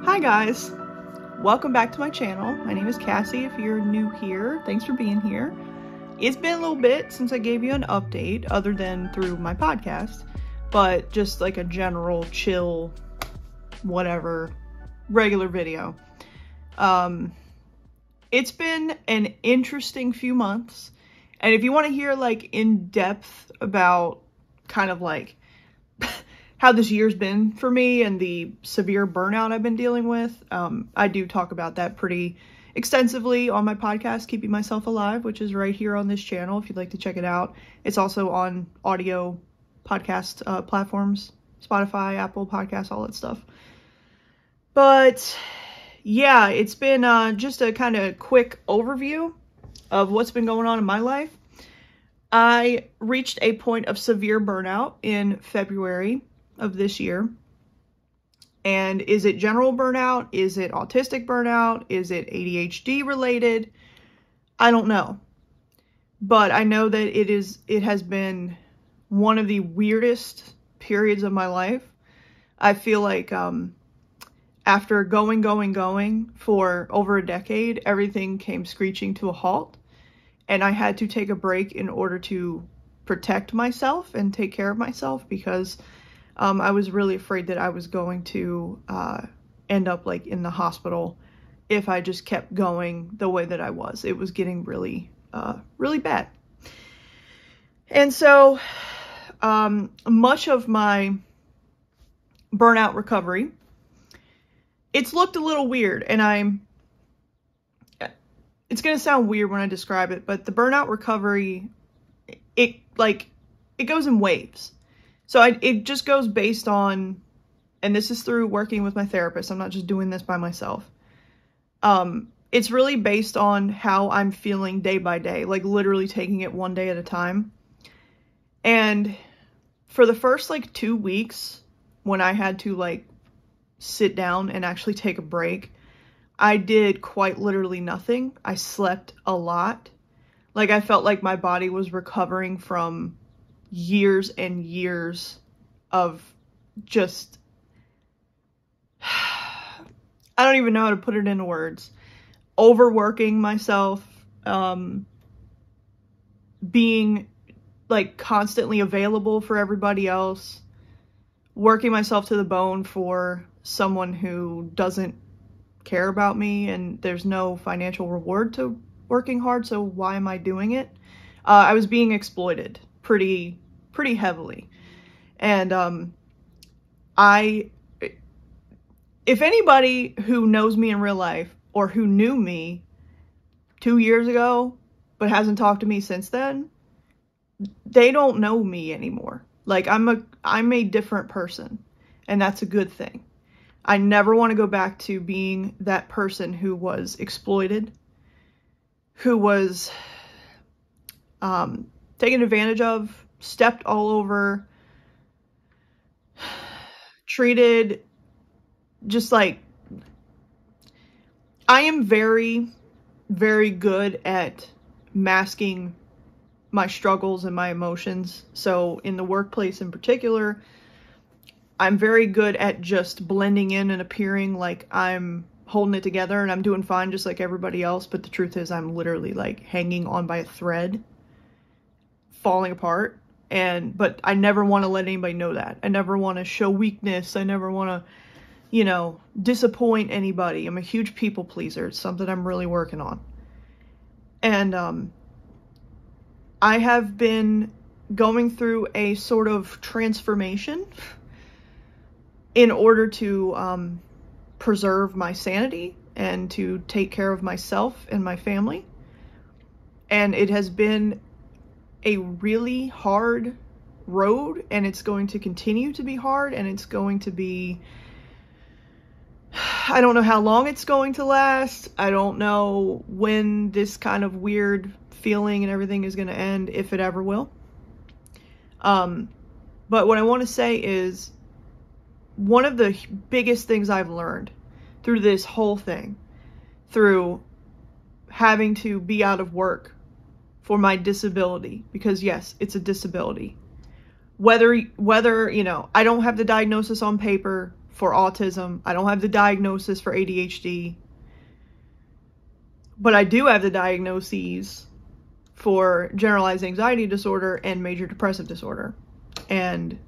Hi guys, welcome back to my channel. My name is Cassie. If you're new here, thanks for being here. It's been a little bit since I gave you an update other than through my podcast, but just like a general chill, whatever, regular video. It's been an interesting few months, and if you want to hear like in depth about kind of like how this year's been for me and the severe burnout I've been dealing with, I do talk about that pretty extensively on my podcast, Keeping Myself Alive, which is right here on this channel if you'd like to check it out. It's also on audio podcast platforms, Spotify, Apple Podcasts, all that stuff. But yeah, it's been just a kind of quick overview of what's been going on in my life. I reached a point of severe burnout in February of this year. And is it general burnout? Is it autistic burnout? Is it ADHD related? I don't know. But I know that it has been one of the weirdest periods of my life. I feel like after going for over a decade, everything came screeching to a halt. And I had to take a break in order to protect myself and take care of myself because I was really afraid that I was going to end up like in the hospital if I just kept going the way that I was. It was getting really, really bad. And so much of my burnout recovery, it's looked a little weird, and it's going to sound weird when I describe it, but the burnout recovery, it goes in waves. So it just goes based on, and this is through working with my therapist. I'm not just doing this by myself. It's really based on how I'm feeling day by day, like literally taking it one day at a time. And for the first like 2 weeks, when I had to like sit down and actually take a break, I did quite literally nothing. I slept a lot. Like I felt like my body was recovering from years and years of just, I don't even know how to put it into words. Overworking myself, being like constantly available for everybody else, working myself to the bone for someone who doesn't care about me, and there's no financial reward to working hard, so why am I doing it? I was being exploited pretty heavily. And if anybody who knows me in real life or who knew me 2 years ago but hasn't talked to me since then, they don't know me anymore. Like I'm a different person, and that's a good thing. I never want to go back to being that person who was exploited, who was taken advantage of, stepped all over, treated just like, I am very, very good at masking my struggles and my emotions. So in the workplace in particular, I'm very good at just blending in and appearing like I'm holding it together and I'm doing fine just like everybody else. But the truth is I'm literally like hanging on by a thread, falling apart. But I never want to let anybody know that. I never want to show weakness. I never want to, disappoint anybody. I'm a huge people pleaser. It's something I'm really working on. And I have been going through a sort of transformation in order to preserve my sanity and to take care of myself and my family. And it has been a really hard road, and it's going to continue to be hard, and it's going to be, I don't know how long it's going to last. I don't know when this kind of weird feeling and everything is going to end, if it ever will. But what I want to say is, one of the biggest things I've learned through this whole thing, through having to be out of work for my disability, because yes, it's a disability. Whether I don't have the diagnosis on paper for autism. I don't have the diagnosis for ADHD. But I do have the diagnoses for generalized anxiety disorder and major depressive disorder. And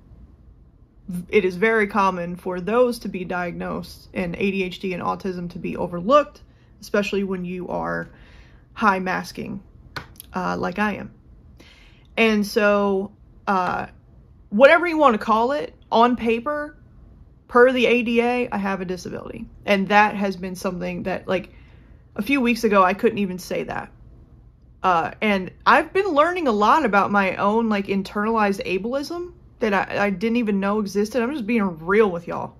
it is very common for those to be diagnosed and ADHD and autism to be overlooked, especially when you are high masking, like I am. And so, whatever you want to call it, on paper, per the ADA, I have a disability. And that has been something that, like, a few weeks ago, I couldn't even say that. And I've been learning a lot about my own, like, internalized ableism that I didn't even know existed. I'm just being real with y'all.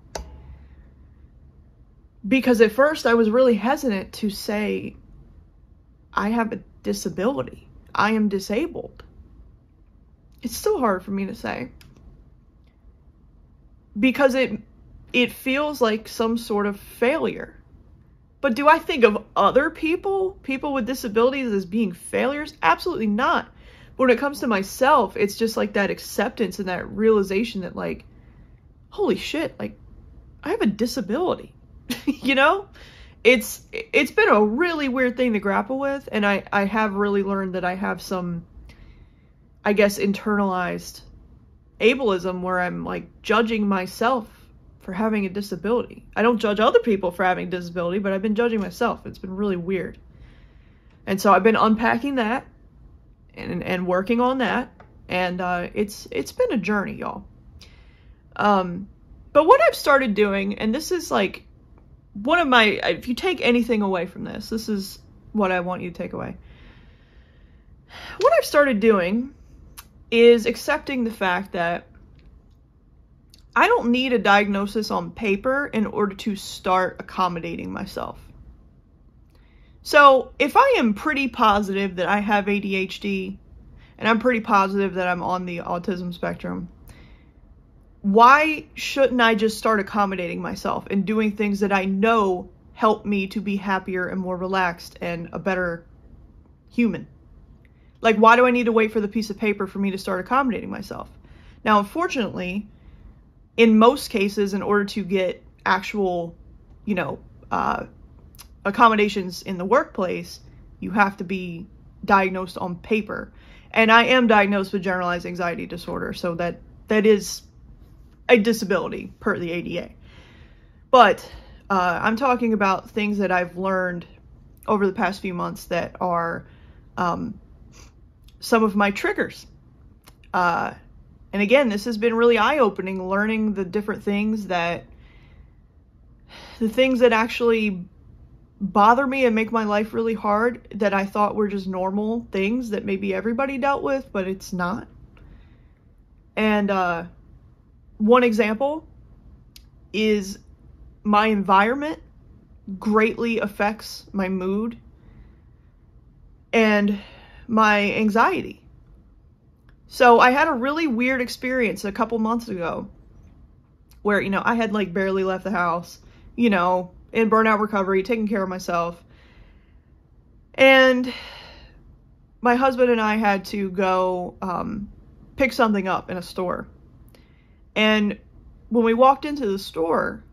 Because at first, I was really hesitant to say, I have a disability. I am disabled. It's still hard for me to say. Because it feels like some sort of failure. But do I think of other people with disabilities, as being failures? Absolutely not. But when it comes to myself, it's just like that acceptance and that realization that, like, holy shit, like, I have a disability. You know? It's been a really weird thing to grapple with, and I have really learned that I have some, I guess, internalized ableism where I'm, like, judging myself for having a disability. I don't judge other people for having a disability, but I've been judging myself. It's been really weird. And so I've been unpacking that and working on that, and it's been a journey, y'all. But what I've started doing, and this is like one of my, if you take anything away from this, this is what I want you to take away. What I've started doing is accepting the fact that I don't need a diagnosis on paper in order to start accommodating myself. So if I am pretty positive that I have ADHD, and I'm pretty positive that I'm on the autism spectrum, why shouldn't I just start accommodating myself and doing things that I know help me to be happier and more relaxed and a better human? Like, why do I need to wait for the piece of paper for me to start accommodating myself? Now, unfortunately, in most cases, in order to get actual, you know, accommodations in the workplace, you have to be diagnosed on paper. And I am diagnosed with generalized anxiety disorder, so that is a disability per the ADA. But I'm talking about things that I've learned over the past few months that are some of my triggers. And again, this has been really eye-opening, learning the different things that actually bother me and make my life really hard, that I thought were just normal things that maybe everybody dealt with, but it's not. And one example is my environment greatly affects my mood and my anxiety. So I had a really weird experience a couple months ago where, you know, I had like barely left the house, you know, in burnout recovery, taking care of myself. And my husband and I had to go pick something up in a store. And when we walked into the store,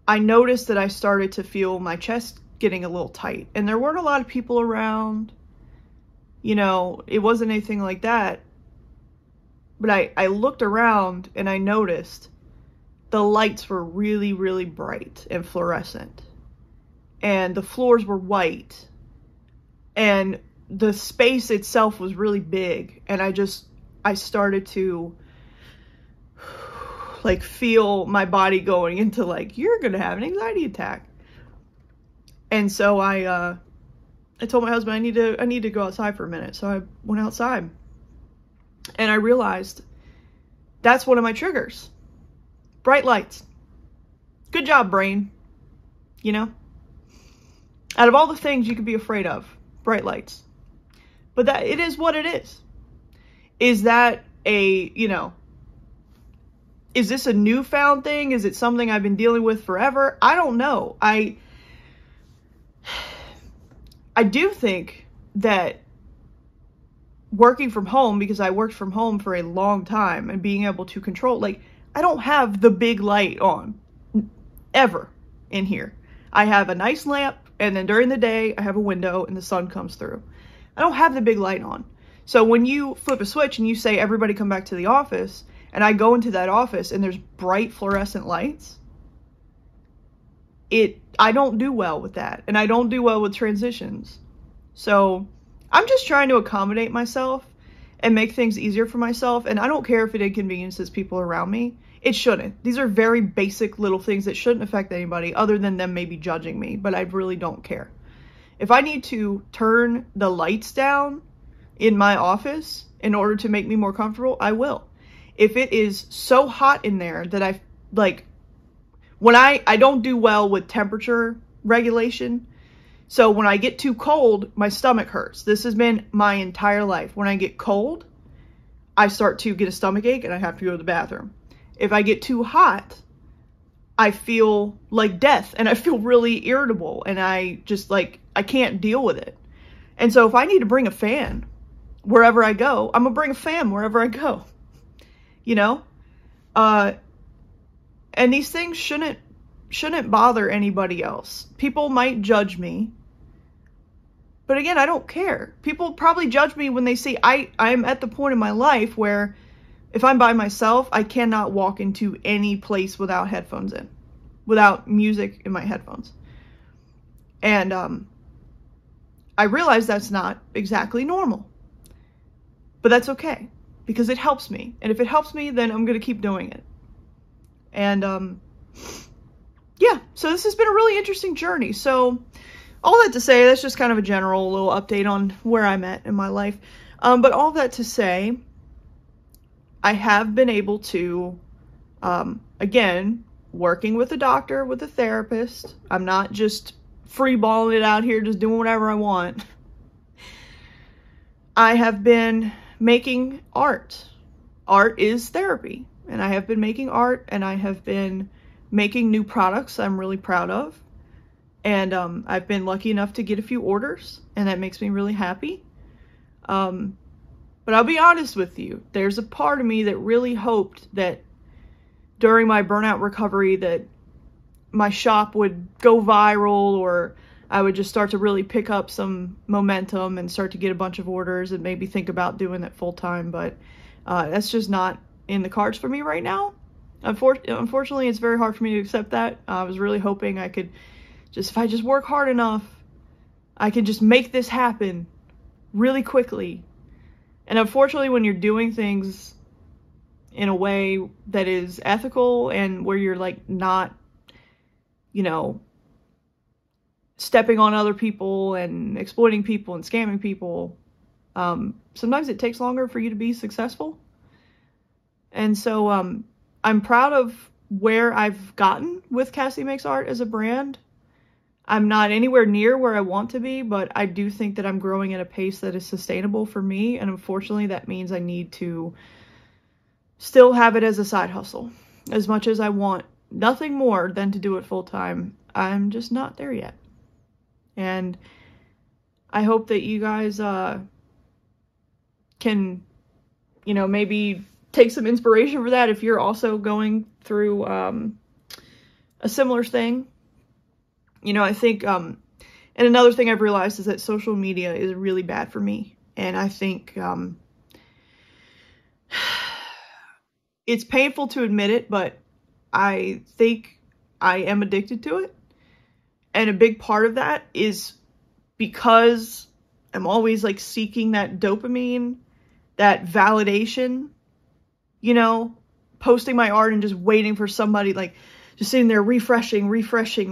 I noticed that I started to feel my chest getting a little tight. And there weren't a lot of people around. You know, it wasn't anything like that. But I looked around and I noticed the lights were really, really bright and fluorescent. And the floors were white. And the space itself was really big. And I started to like feel my body going into like, you're gonna have an anxiety attack. And so I told my husband I need to go outside for a minute. So I went outside and I realized that's one of my triggers. Bright lights. Good job, brain. You know? Out of all the things you could be afraid of, bright lights. But that it is what it is. Is that a, you know, is this a newfound thing? Is it something I've been dealing with forever? I don't know. I do think that working from home, because I worked from home for a long time, and being able to control, like, I don't have the big light on ever in here. I have a nice lamp, and then during the day I have a window and the sun comes through. I don't have the big light on. So when you flip a switch and you say everybody come back to the office, and I go into that office and there's bright fluorescent lights, I don't do well with that, and I don't do well with transitions. So I'm just trying to accommodate myself and make things easier for myself, and I don't care if it inconveniences people around me. It shouldn't. These are very basic little things that shouldn't affect anybody other than them maybe judging me, but I really don't care. If I need to turn the lights down in my office in order to make me more comfortable, I will. If it is so hot in there that I don't do well with temperature regulation. So when I get too cold, my stomach hurts. This has been my entire life. When I get cold, I start to get a stomach ache and I have to go to the bathroom. If I get too hot, I feel like death and I feel really irritable and I just I can't deal with it. And so if I need to bring a fan wherever I go, I'm gonna bring a fan wherever I go, you know? And these things shouldn't bother anybody else. People might judge me, but again, I don't care. People probably judge me when they see I'm at the point in my life where if I'm by myself, I cannot walk into any place without headphones in, without music in my headphones. And I realize that's not exactly normal, but that's okay because it helps me. And if it helps me, then I'm going to keep doing it. And yeah, so this has been a really interesting journey. So all that to say, that's just kind of a general little update on where I'm at in my life. But all that to say, I have been able to, again, working with a doctor, with a therapist. I'm not just freeballing it out here, just doing whatever I want. I have been making art. Art is therapy. And I have been making art, and I have been making new products I'm really proud of. And I've been lucky enough to get a few orders, and that makes me really happy. But I'll be honest with you, there's a part of me that really hoped that during my burnout recovery that my shop would go viral, or I would just start to really pick up some momentum and start to get a bunch of orders and maybe think about doing that full time. But that's just not in the cards for me right now. Unfortunately, it's very hard for me to accept that. I was really hoping I could if I just work hard enough, I can just make this happen really quickly. And unfortunately, when you're doing things in a way that is ethical and where you're not, stepping on other people and exploiting people and scamming people, sometimes it takes longer for you to be successful. And so I'm proud of where I've gotten with Cassie Makes Art as a brand. I'm not anywhere near where I want to be, but I do think that I'm growing at a pace that is sustainable for me. And unfortunately, that means I need to still have it as a side hustle. As much as I want nothing more than to do it full time, I'm just not there yet. And I hope that you guys can, maybe take some inspiration for that if you're also going through a similar thing. I think, and another thing I've realized is that social media is really bad for me. And I think it's painful to admit it, but I think I am addicted to it. And a big part of that is because I'm always seeking that dopamine, that validation, posting my art and just waiting for somebody, just sitting there refreshing,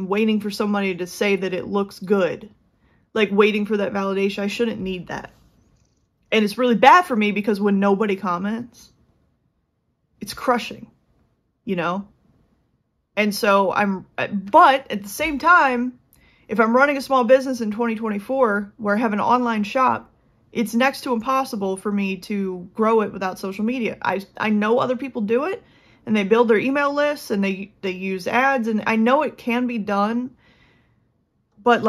waiting for somebody to say that it looks good. Waiting for that validation. I shouldn't need that. And it's really bad for me because when nobody comments, it's crushing, And so but at the same time, if I'm running a small business in 2024 where I have an online shop, it's next to impossible for me to grow it without social media. I know other people do it, and they build their email lists, and they use ads, and I know it can be done, but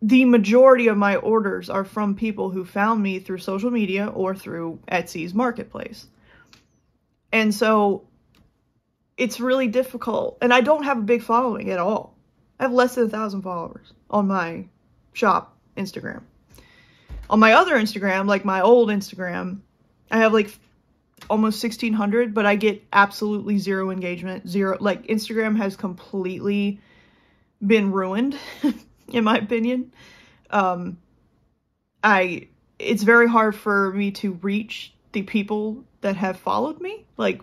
the majority of my orders are from people who found me through social media or through Etsy's marketplace. And so it's really difficult. And I don't have a big following at all. I have less than 1,000 followers on my shop Instagram. On my other Instagram, like my old Instagram, I have like almost 1,600, but I get absolutely zero engagement. Zero. Like, Instagram has completely been ruined, in my opinion. It's very hard for me to reach the people that have followed me, like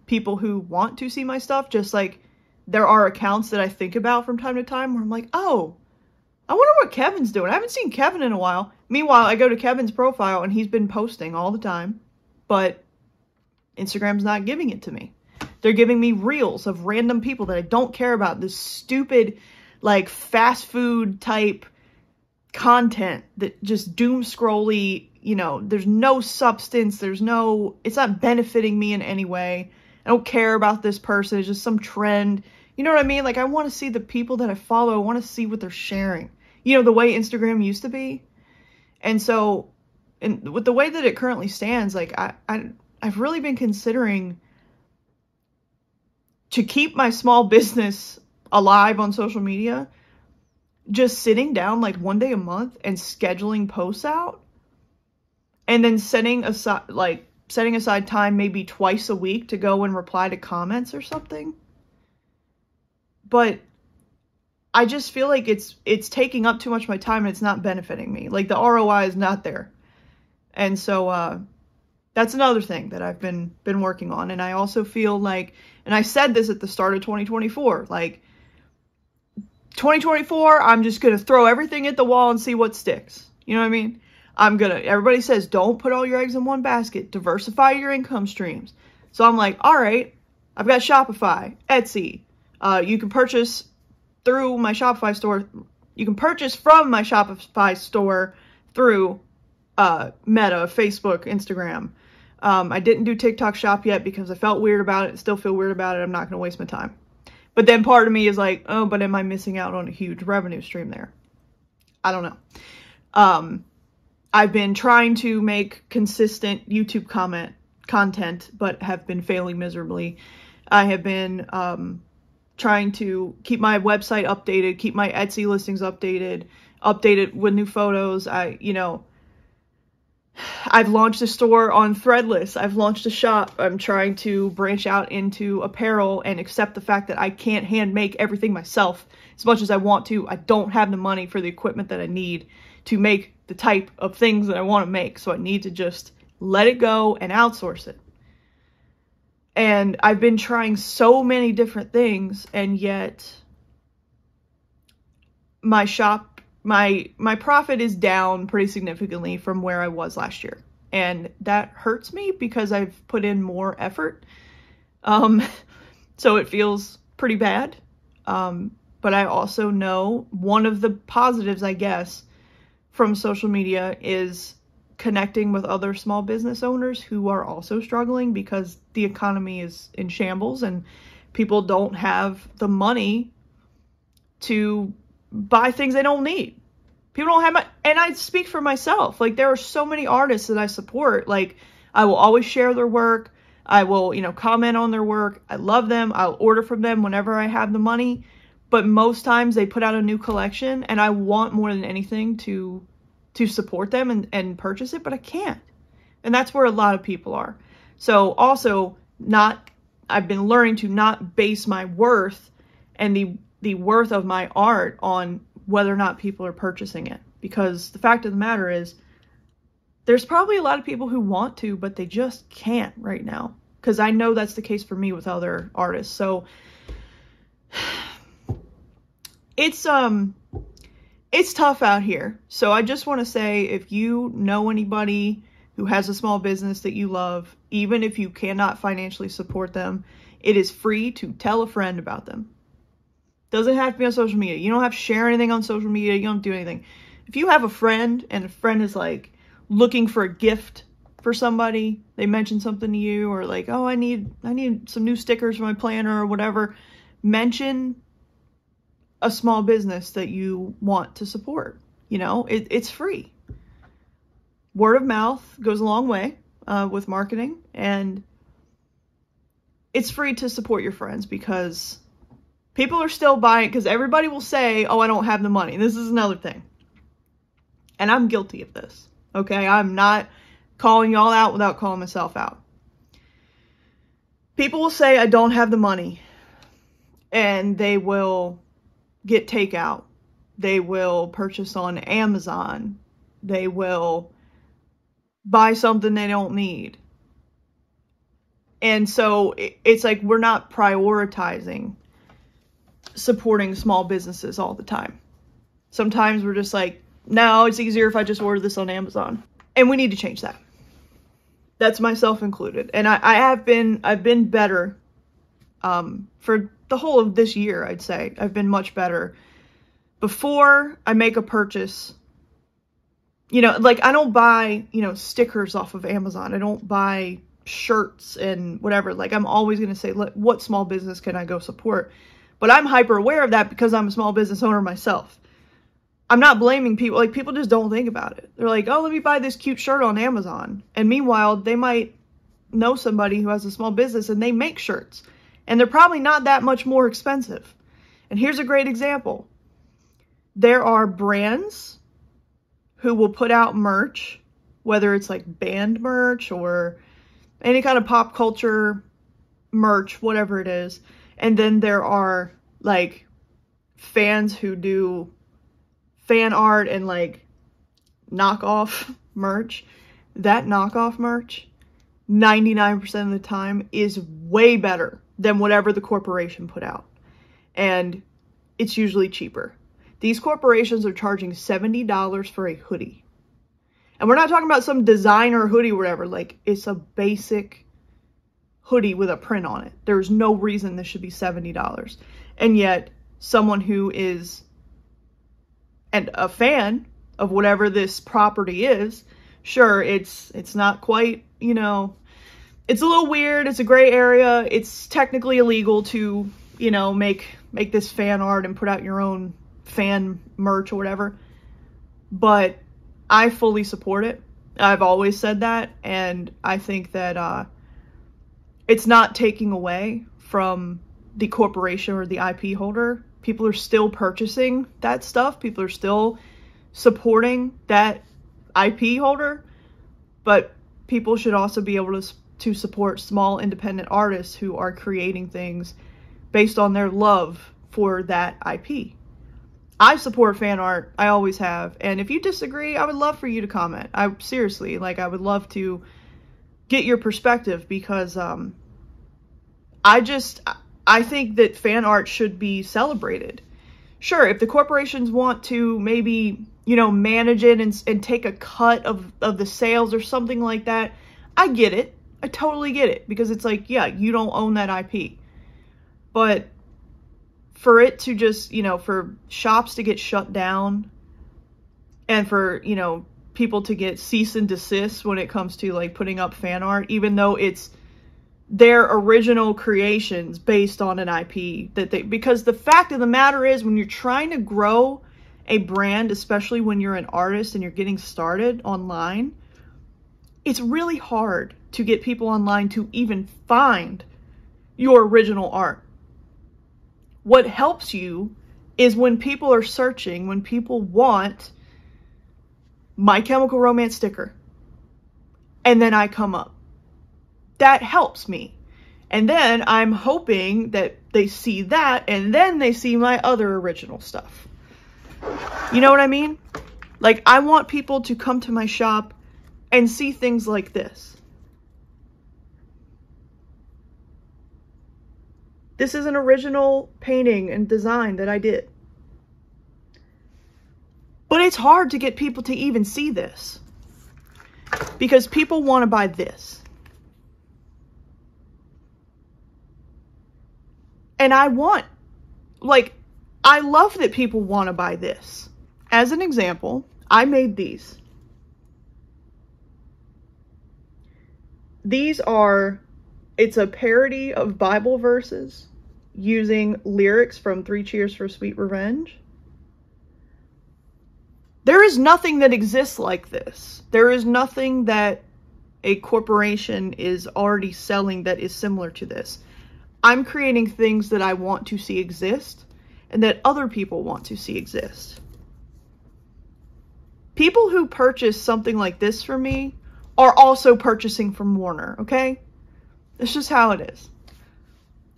people who want to see my stuff. Just like there are accounts that I think about from time to time where I'm like, oh, I wonder what Kevin's doing. I haven't seen Kevin in a while. Meanwhile, I go to Kevin's profile and he's been posting all the time, but Instagram's not giving it to me. They're giving me reels of random people that I don't care about. This stupid, like, fast food type content that just doom scrolly, you know, there's no substance, it's not benefiting me in any way. I don't care about this person. It's just some trend. You know what I mean? Like, I want to see the people that I follow. I want to see what they're sharing. You know, the way Instagram used to be. And so, and with the way that it currently stands, like, I've really been considering to keep my small business alive on social media, just sitting down like one day a month and scheduling posts out, and then setting aside time maybe twice a week to go and reply to comments or something. But I just feel like it's taking up too much of my time and it's not benefiting me. Like, the ROI is not there. And so that's another thing that I've been working on. And I also feel like, and I said this at the start of 2024, like, 2024, I'm just going to throw everything at the wall and see what sticks. You know what I mean? Everybody says, don't put all your eggs in one basket. Diversify your income streams. So I'm like, all right, I've got Shopify, Etsy. You can purchase through my Shopify store. You can purchase from my Shopify store through Meta, Facebook, Instagram. I didn't do TikTok Shop yet because I felt weird about it. Still feel weird about it. I'm not going to waste my time. But then part of me is like, oh, but am I missing out on a huge revenue stream there? I don't know. I've been trying to make consistent YouTube content, but have been failing miserably. I have been trying to keep my website updated, keep my Etsy listings updated with new photos. I've launched a store on Threadless. I've launched a shop. I'm trying to branch out into apparel and accept the fact that I can't hand make everything myself as much as I want to. I don't have the money for the equipment that I need to make the type of things that I want to make. So I need to just let it go and outsource it. And I've been trying so many different things, and yet my shop, my profit is down pretty significantly from where I was last year. And that hurts me because I've put in more effort. So it feels pretty bad. But I also know one of the positives, I guess, from social media is connecting with other small business owners who are also struggling because the economy is in shambles and people don't have the money to buy things they don't need. People don't have and I speak for myself. Like, there are so many artists that I support. Like, I will always share their work. I will, comment on their work. I love them. I'll order from them whenever I have the money. But most times they put out a new collection and I want more than anything to support them and purchase it, but I can't. And that's where a lot of people are. So also I've been learning to not base my worth and the worth of my art on whether or not people are purchasing it. Because the fact of the matter is, there's probably a lot of people who want to, but they just can't right now. Because I know that's the case for me with other artists. So it's tough out here. So I just want to say, if you know anybody who has a small business that you love, even if you cannot financially support them, it is free to tell a friend about them. Doesn't have to be on social media. You don't have to share anything on social media. You don't do anything. If you have a friend and a friend is like looking for a gift for somebody, they mention something to you, or like, oh, I need some new stickers for my planner or whatever, mention a small business that you want to support. It's free. Word of mouth goes a long way with marketing, and it's free to support your friends because people are still buying, because everybody will say, oh, I don't have the money. This is another thing. And I'm guilty of this, okay? I'm not calling y'all out without calling myself out. People will say, I don't have the money, and they will get takeout. They will purchase on Amazon. They will buy something they don't need. And so it's like we're not prioritizing supporting small businesses all the time. Sometimes we're just like, no, it's easier if I just order this on Amazon. And we need to change that. That's myself included. And I've been better for the whole of this year, I'd say. I've been much better. Before I make a purchase, you know, like I don't buy, you know, stickers off of Amazon. I don't buy shirts and whatever. Like I'm always going to say, what small business can I go support? But I'm hyper aware of that because I'm a small business owner myself. I'm not blaming people. Like people just don't think about it. They're like, oh, let me buy this cute shirt on Amazon. And meanwhile, they might know somebody who has a small business and they make shirts. And they're probably not that much more expensive. And here's a great example. There are brands who will put out merch, whether it's like band merch or any kind of pop culture merch, whatever it is. And then there are like fans who do fan art and like knockoff merch. That knockoff merch, 99% of the time, is way better than whatever the corporation put out. And it's usually cheaper. These corporations are charging $70 for a hoodie. And we're not talking about some designer hoodie or whatever. Like, it's a basic hoodie with a print on it. There's no reason this should be $70. And yet, someone who is a fan of whatever this property is, sure, it's not quite, you know, it's a little weird. It's a gray area. It's technically illegal to, you know, make this fan art and put out your own fan merch or whatever. But I fully support it. I've always said that. And I think that it's not taking away from the corporation or the IP holder. People are still purchasing that stuff. People are still supporting that IP holder. But people should also be able to support small independent artists who are creating things based on their love for that IP. I support fan art. I always have. And if you disagree, I would love for you to comment. Seriously, like, I would love to get your perspective because I think that fan art should be celebrated. Sure, if the corporations want to maybe, you know, manage it and take a cut of the sales or something like that, I get it. I totally get it. Because it's like, yeah, you don't own that IP. But for it to just, you know, for shops to get shut down and for, you know, people to get cease and desist when it comes to like putting up fan art, even though it's their original creations based on an IP because the fact of the matter is when you're trying to grow a brand, especially when you're an artist and you're getting started online, it's really hard to get people online to even find your original art. What helps you is when people are searching, when people want My Chemical Romance sticker, and then I come up. That helps me. And then I'm hoping that they see that, and then they see my other original stuff. You know what I mean? Like, I want people to come to my shop and see things like this. This is an original painting and design that I did. But it's hard to get people to even see this. Because people want to buy this. And I love that people want to buy this. As an example, I made these. It's a parody of Bible verses using lyrics from 3 Cheers for Sweet Revenge. There is nothing that exists like this. There is nothing that a corporation is already selling that is similar to this. I'm creating things that I want to see exist and that other people want to see exist. People who purchase something like this from me are also purchasing from Warner, okay? It's just how it is.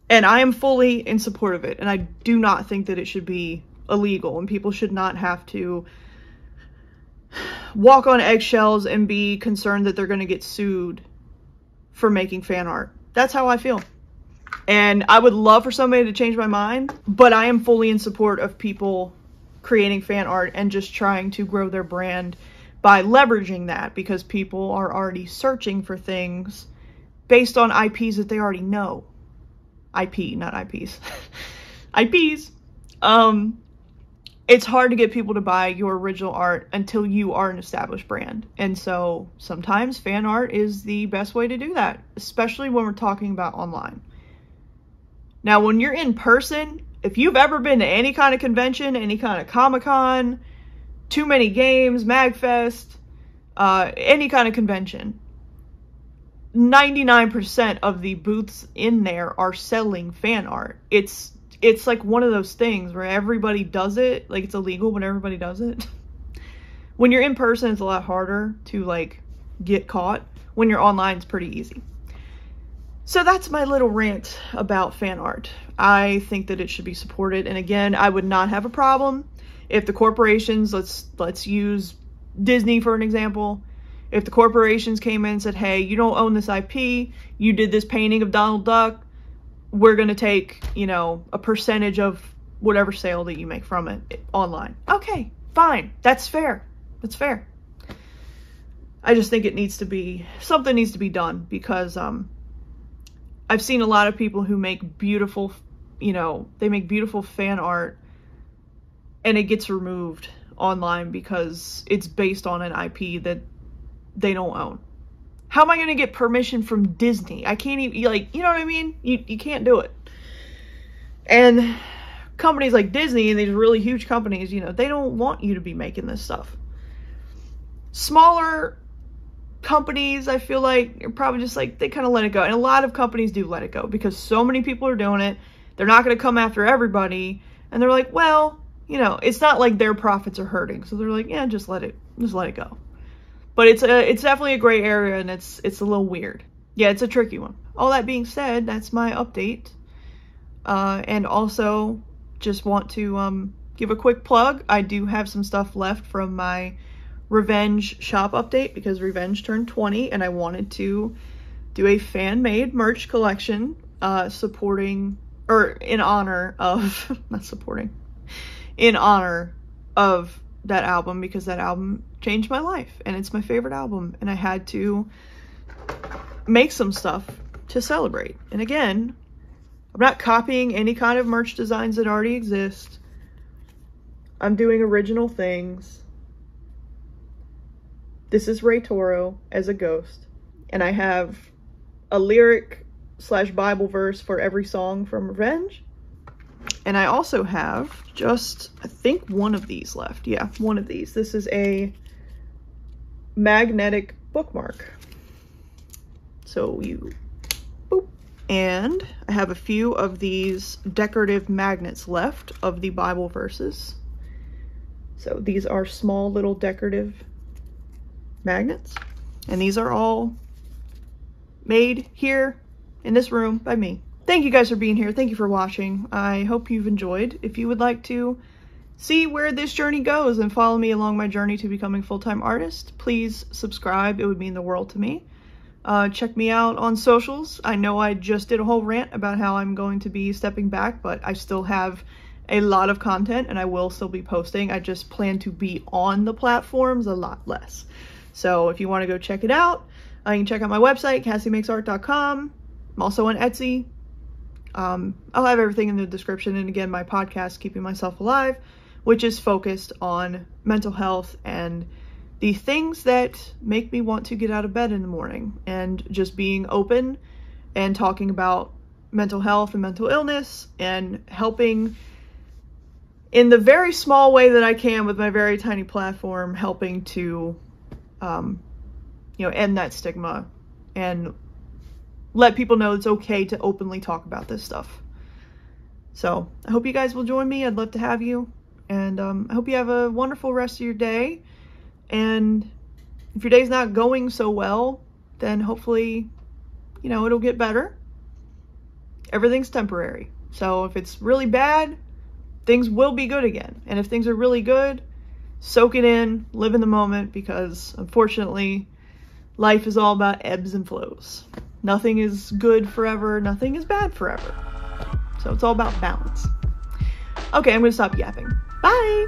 And I am fully in support of it. And I do not think that it should be illegal and people should not have to walk on eggshells and be concerned that they're going to get sued for making fan art. That's how I feel. And I would love for somebody to change my mind, but I am fully in support of people creating fan art and just trying to grow their brand by leveraging that, because people are already searching for things based on IPs that they already know. IP, not IPs. IPs. It's hard to get people to buy your original art until you are an established brand. And so sometimes fan art is the best way to do that, especially when we're talking about online. Now, when you're in person, if you've ever been to any kind of convention, any kind of Comic-Con, Too Many Games, MagFest, any kind of convention, 99% of the booths in there are selling fan art. It's like one of those things where everybody does it. Like, it's illegal, but everybody does it. When you're in person, it's a lot harder to, like, get caught. When you're online, it's pretty easy. So that's my little rant about fan art. I think that it should be supported. And again, I would not have a problem if the corporations, let's use Disney for an example. If the corporations came in and said, hey, you don't own this IP, you did this painting of Donald Duck, we're going to take, you know, a percentage of whatever sale that you make from it online. Okay, fine. That's fair. That's fair. I just think something needs to be done, because I've seen a lot of people who make beautiful, you know, they make beautiful fan art and it gets removed online because it's based on an IP that they don't own. How am I going to get permission from Disney? I can't even, like, you know what I mean? You can't do it. And companies like Disney and these really huge companies, you know, they don't want you to be making this stuff. Smaller companies, I feel like, are probably just like, they kind of let it go. And a lot of companies do let it go because so many people are doing it. They're not going to come after everybody. And they're like, well, you know, it's not like their profits are hurting. So they're like, yeah, just let it go. But it's definitely a gray area, and it's a little weird. Yeah, it's a tricky one. All that being said, that's my update. And also just want to give a quick plug. I do have some stuff left from my Revenge shop update because Revenge turned 20 and I wanted to do a fan-made merch collection supporting, or in honor of, not supporting, in honor of that album, because that album changed my life and it's my favorite album and I had to make some stuff to celebrate. And again, I'm not copying any kind of merch designs that already exist. I'm doing original things. This is Ray Toro as a ghost, and I have a lyric / Bible verse for every song from Revenge. And I also have just, I think, one of these left. Yeah, one of these. This is a magnetic bookmark. So you boop. And I have a few of these decorative magnets left of the Bible verses. So these are small little decorative magnets. And these are all made here in this room by me. Thank you guys for being here. Thank you for watching. I hope you've enjoyed. If you would like to see where this journey goes and follow me along my journey to becoming a full-time artist, please subscribe. It would mean the world to me. Check me out on socials. I know I just did a whole rant about how I'm going to be stepping back, but I still have a lot of content and I will still be posting. I just plan to be on the platforms a lot less. So if you want to go check it out, you can check out my website, CassieMakesArt.com. I'm also on Etsy. I'll have everything in the description. And again, my podcast, Keeping Myself Alive, which is focused on mental health and the things that make me want to get out of bed in the morning, and just being open and talking about mental health and mental illness and helping in the very small way that I can with my very tiny platform, helping to, you know, end that stigma and let people know it's okay to openly talk about this stuff. So I hope you guys will join me. I'd love to have you. And I hope you have a wonderful rest of your day. And if your day's not going so well, then hopefully, you know, it'll get better. Everything's temporary. So if it's really bad, things will be good again. And if things are really good, soak it in, live in the moment, because unfortunately, life is all about ebbs and flows. Nothing is good forever. Nothing is bad forever. So it's all about balance. Okay, I'm going to stop yapping. Bye!